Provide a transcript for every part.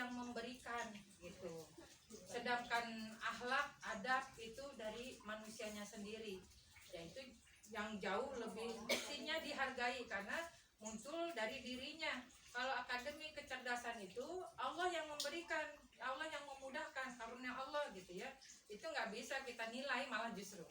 yang memberikan gitu. Sedangkan akhlak, adab itu dari manusianya sendiri, yaitu yang jauh lebih mestinya dihargai karena muncul dari dirinya. Kalau akademi kecerdasan itu Allah yang memberikan, Allah yang memudahkan, karunia Allah gitu ya. Itu nggak bisa kita nilai, malah justru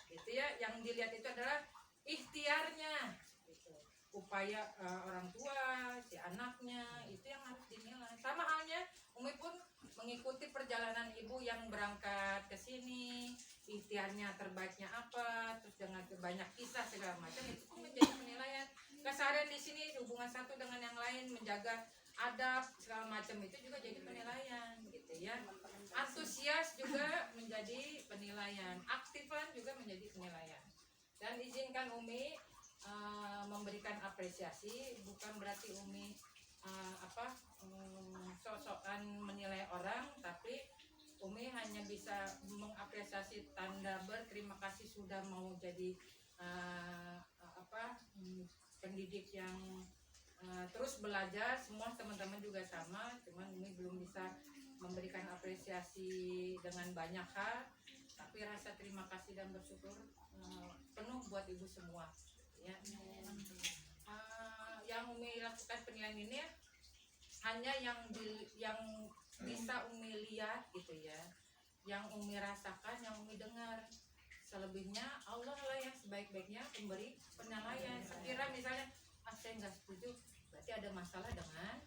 gitu ya. Yang dilihat itu adalah ikhtiarnya gitu. Upaya orang tua, si anaknya, itu yang harus dinilai. Sama halnya Umi pun mengikuti perjalanan ibu yang berangkat ke sini, ikhtiarnya terbaiknya apa, terus dengan banyak kisah segala macam, itu pun menjadi penilaian. Keseharian di sini hubungan satu dengan yang lain, menjaga adab segala macam, itu juga jadi penilaian gitu ya. Antusias juga menjadi penilaian, aktifan juga menjadi penilaian. Dan izinkan Umi memberikan apresiasi, bukan berarti Umi sok-sokan menilai orang, tapi Umi hanya bisa mengapresiasi tanda berterima kasih sudah mau jadi pendidik yang terus belajar. Semua teman-teman juga sama, cuman Umi belum bisa memberikan apresiasi dengan banyak hal, tapi rasa terima kasih dan bersyukur penuh buat ibu semua ya. Yang Umi lakukan penilaian ini hanya yang bisa Umi lihat gitu ya, yang Umi rasakan, yang Umi dengar. Selebihnya Allah lah yang sebaik-baiknya pemberi penilaian. Sekira misalnya saya nggak setuju, berarti ada masalah dengan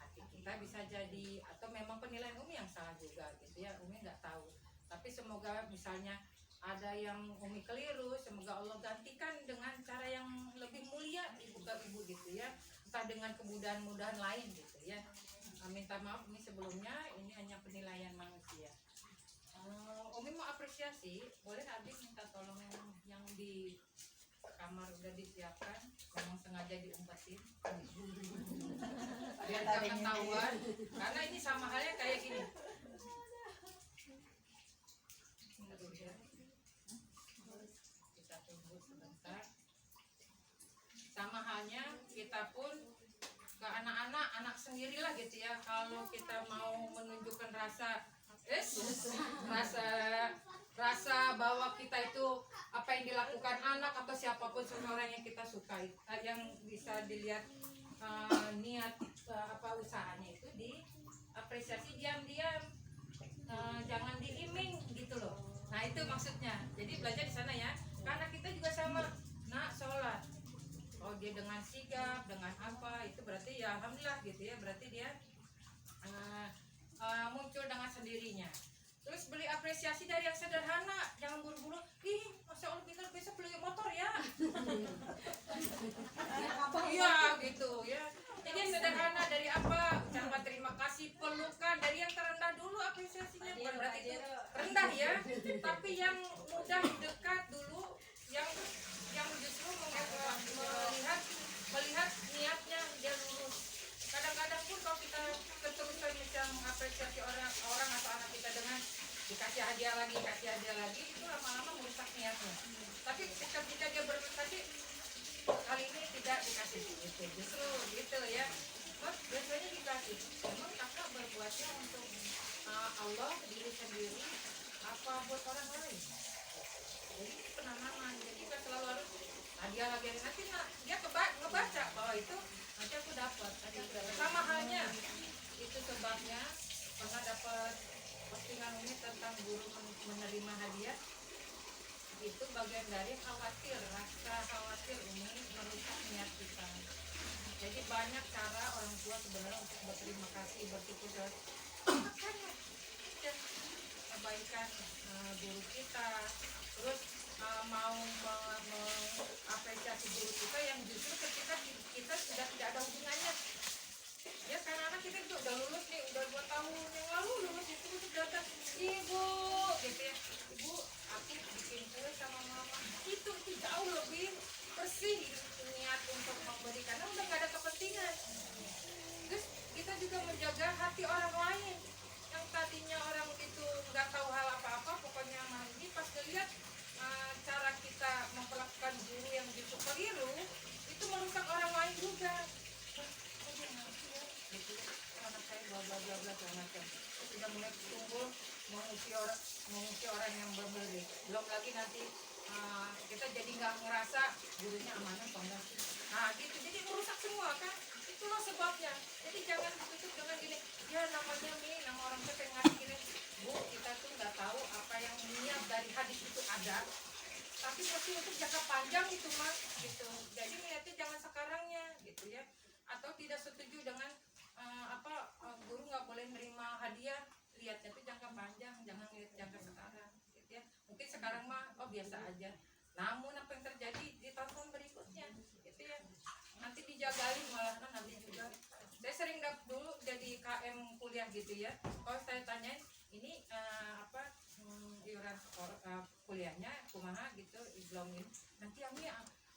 hati kita bisa jadi, atau memang penilaian Umi yang salah juga gitu ya, Umi nggak tahu. Tapi semoga misalnya ada yang Umi keliru, semoga Allah gantikan dengan cara yang lebih mulia ibu ke ibu gitu ya, entah dengan kemudahan-mudahan lain gitu ya. Minta maaf Umi sebelumnya, ini hanya penilaian manusia. Umi mau apresiasi, boleh Abi minta tolong yang di kamar udah disiapkan, memang sengaja diumpetin biar gak ketahuan, karena ini sama halnya kayak gini. Kita tunggu sebentar. Sama halnya kita pun ke anak-anak, anak sendirilah gitu ya. Kalau kita mau menunjukkan rasa bahwa kita itu apa yang dilakukan anak atau siapapun seseorang yang kita sukai, yang bisa dilihat niat usahanya itu diapresiasi diam-diam, jangan diiming gitu loh. Nah itu maksudnya. Jadi belajar di sana ya, karena kita juga sama. Nak sholat, oh dia dengan sigap, dengan apa, itu berarti ya alhamdulillah gitu ya, berarti dia muncul dengan sendirinya. Terus beli apresiasi dari yang sederhana, jangan buru-buru, ih Masya Allah kita besok beli motor ya. Iya gitu ya. Jadi yang sederhana dari apa, ucapan terima kasih, pelukan, dari yang terendah dulu apresiasinya. Bukan berarti itu rendah ya, tapi yang mudah dekat dulu, yang justru melihat niatnya dia lurus. Kadang-kadang pun kalau kita keterusan bisa mengapresiasi orang atau anak kita dengan dikasih hadiah lagi, itu lama-lama merusak niatnya. Tapi ketika dia berprestasi, kali ini tidak dikasih gitu, justru gitu ya. Biasanya dikasih. Memang kakak berbuatnya untuk Allah, diri sendiri, apa buat orang lain? Jadi penanaman. Jadi kita selalu harus hadiah lagi. Nanti dia ngebaca bahwa itu nanti aku dapat. Sama halnya itu sebabnya pernah dapat postingan Umi tentang guru menerima hadiah. Itu bagian dari rasa khawatir Umi merusak niat kita. Jadi banyak cara orang tua sebenarnya untuk berterima kasih, bersyukur kebaikan guru kita. Terus mau mengapresiasi guru kita yang justru ketika kita sudah tidak ada hubungannya ya, karena anak kita udah lulus nih, udah 2 tahun yang lalu lulus, itu datang, ibu gitu ya, ibu aku bikin kue sama mama, itu jauh lebih bersih niat untuk memberi, karena udah gak ada kepentingan. Terus kita juga menjaga hati orang lain yang tadinya orang itu nggak tahu hal apa-apa, pokoknya ini pas dilihat cara kita memperlakukan guru yang justru keliru, itu merusak orang lain juga. Gitu, anak saya bla bla bla bla segala macam. Sudah mulai tumbuh mengusir orang yang berbeda. Belum lagi nanti kita jadi nggak ngerasa gurunya amanah apa enggak sih. Nah gitu, jadi merusak semua kan. Itulah sebabnya. Jadi jangan ditutup dengan gini, ya namanya nama orang tua yang ngasih gini. Bu, kita tuh nggak tahu apa yang niat dari hadis itu ada, tapi pasti untuk jangka panjang itu mah gitu. Jadi niatnya jangan sekarangnya gitu ya. Atau tidak setuju dengan guru nggak boleh menerima hadiah, lihatnya tuh jangka panjang, jangan lihat jangka sekarang gitu ya. Mungkin sekarang mah biasa aja, namun apa yang terjadi di tahun berikutnya gitu ya, nanti dijagali malah nanti juga. Saya sering dulu jadi KM kuliah gitu ya, kalau saya tanyain ini iuran kuliahnya kumaha gitu, iblongin nanti kami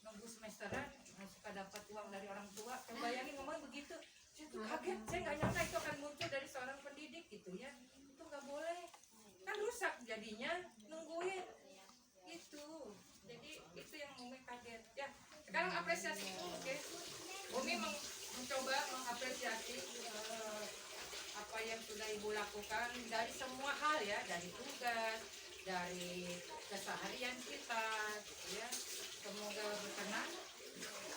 nunggu semesteran suka dapat uang dari orang tua. Bayangin ngomong begitu, saya tuh kaget, saya nggak nyangka itu akan muncul dari seorang pendidik gitu ya. Itu nggak boleh, kan rusak jadinya nungguin itu. Jadi itu yang Umi kaget ya. Sekarang apresiasi itu, oke. Umi mencoba mengapresiasi apa yang sudah ibu lakukan dari semua hal ya, dari tugas, dari keseharian kita gitu ya. Semoga berkenan.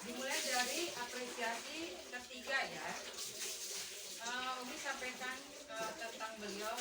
Dimulai dari apresiasi ketiga ya. Umi sampaikan tentang beliau